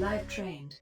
Live trained.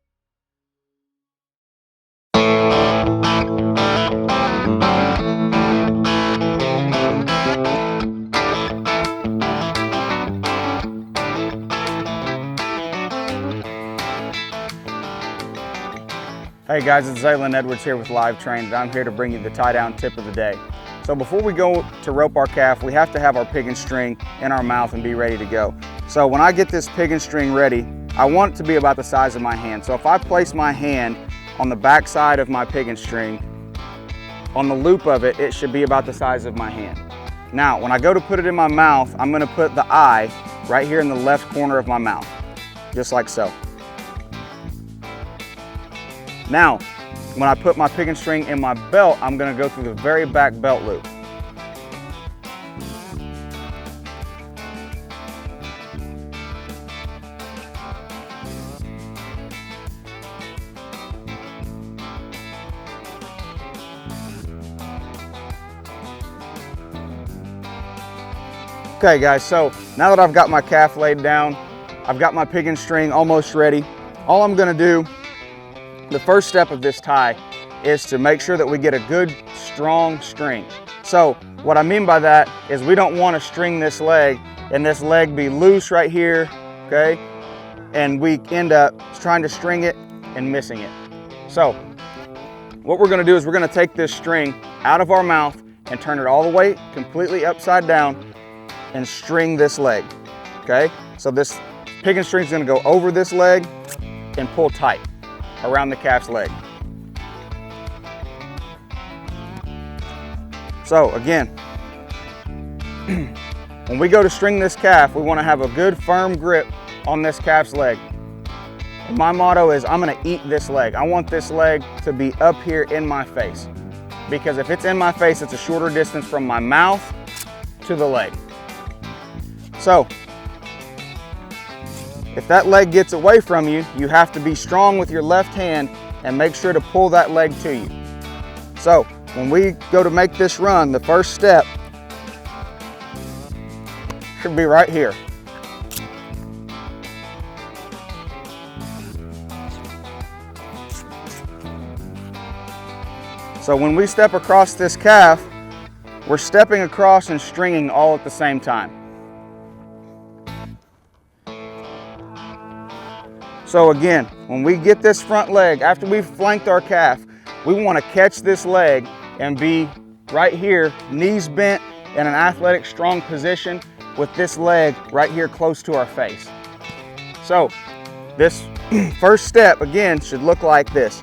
Hey guys, it's Zaylin Edwards here with Live Trained, and I'm here to bring you the tie down tip of the day. So before we go to rope our calf, we have to have our pig and string in our mouth and be ready to go. So when I get this pig and string ready, I want it to be about the size of my hand. So if I place my hand on the back side of my pig and string, on the loop of it, it should be about the size of my hand. Now, when I go to put it in my mouth, I'm gonna put the eye right here in the left corner of my mouth, just like so. Now, when I put my pig and string in my belt, I'm gonna go through the very back belt loop. Okay guys, so now that I've got my calf laid down, I've got my pig and string almost ready. All I'm gonna do, the first step of this tie is to make sure that we get a good strong string. So what I mean by that is we don't want to string this leg and this leg be loose right here, okay? And we end up trying to string it and missing it. So what we're gonna do is we're gonna take this string out of our mouth and turn it all the way completely upside down and string this leg, okay? So this pig and string is gonna go over this leg and pull tight around the calf's leg. So again, when we go to string this calf, we want to have a good firm grip on this calf's leg. And my motto is I'm going to eat this leg. I want this leg to be up here in my face, because if it's in my face, it's a shorter distance from my mouth to the leg. So if that leg gets away from you, you have to be strong with your left hand and make sure to pull that leg to you. So when we go to make this run, the first step should be right here. So when we step across this calf, we're stepping across and stringing all at the same time. So again, when we get this front leg, after we've flanked our calf, we want to catch this leg and be right here, knees bent in an athletic, strong position with this leg right here close to our face. So this first step, again, should look like this.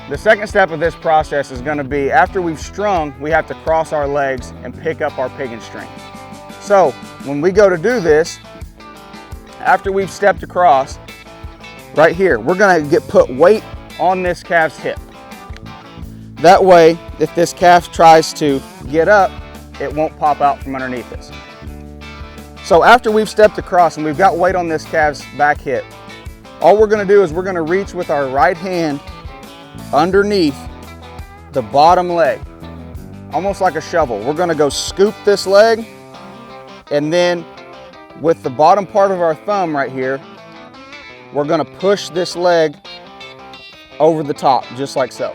The second step of this process is going to be, after we've strung, we have to cross our legs and pick up our pig and string. So when we go to do this, after we've stepped across, right here, we're going to put weight on this calf's hip. That way, if this calf tries to get up, it won't pop out from underneath us. So after we've stepped across and we've got weight on this calf's back hip, all we're going to do is we're going to reach with our right hand underneath the bottom leg, almost like a shovel. We're going to go scoop this leg, and then with the bottom part of our thumb right here, we're going to push this leg over the top, just like so.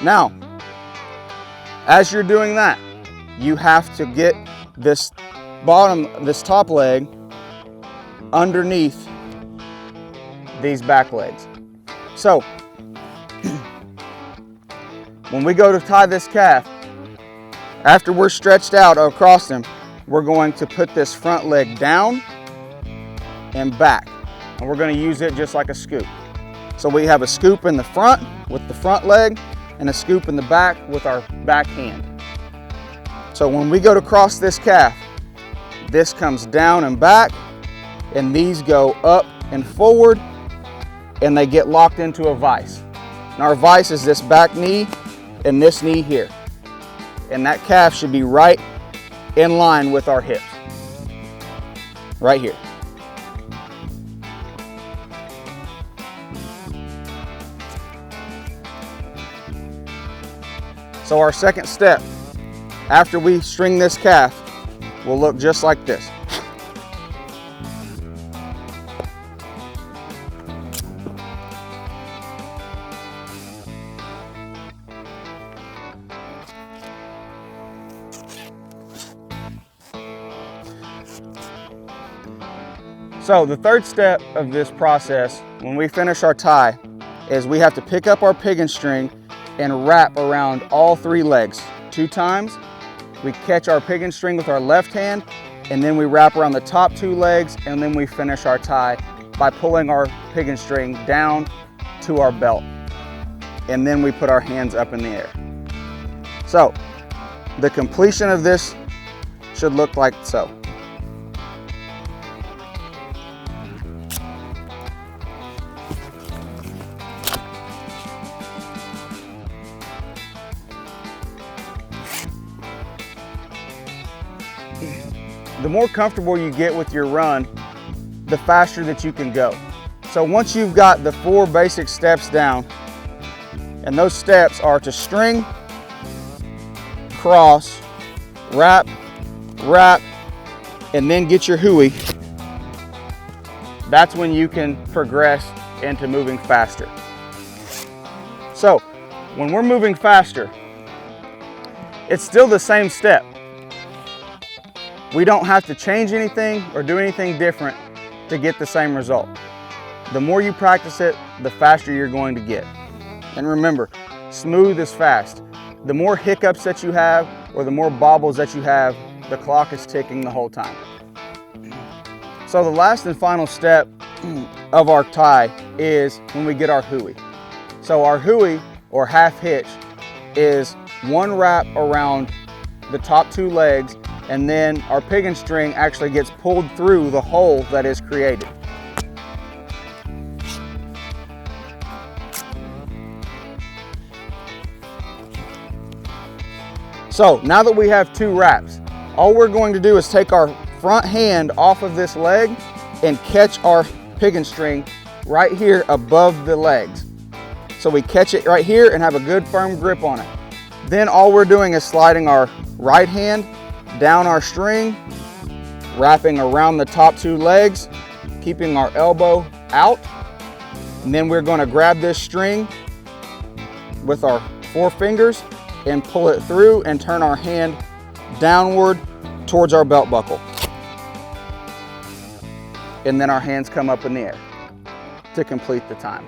Now, as you're doing that, you have to get this top leg underneath these back legs. So when we go to tie this calf, after we're stretched out across them, we're going to put this front leg down and back, and we're going to use it just like a scoop. So we have a scoop in the front with the front leg and a scoop in the back with our back hand. So when we go to cross this calf, this comes down and back, and these go up and forward, and they get locked into a vise. And our vise is this back knee and this knee here. And that calf should be right in line with our hips, right here. So our second step, after we string this calf, will look just like this. So the third step of this process, when we finish our tie, is we have to pick up our piggin string and wrap around all 3 legs 2 times. We catch our piggin string with our left hand, and then we wrap around the top 2 legs, and then we finish our tie by pulling our piggin string down to our belt. And then we put our hands up in the air. So the completion of this should look like so. The more comfortable you get with your run, the faster that you can go. So once you've got the 4 basic steps down, and those steps are to string, cross, wrap, wrap, and then get your hui, that's when you can progress into moving faster. So when we're moving faster, it's still the same step. We don't have to change anything or do anything different to get the same result. The more you practice it, the faster you're going to get. And remember, smooth is fast. The more hiccups that you have or the more bobbles that you have, the clock is ticking the whole time. So the last and final step of our tie is when we get our hui. So our hui, or half hitch, is 1 wrap around the top 2 legs, and then our piggin string actually gets pulled through the hole that is created. So now that we have 2 wraps, all we're going to do is take our front hand off of this leg and catch our piggin string right here above the legs. So we catch it right here and have a good firm grip on it. Then all we're doing is sliding our right hand down our string, wrapping around the top 2 legs, keeping our elbow out, and then we're going to grab this string with our 4 fingers and pull it through and turn our hand downward towards our belt buckle. And then our hands come up in the air to complete the time.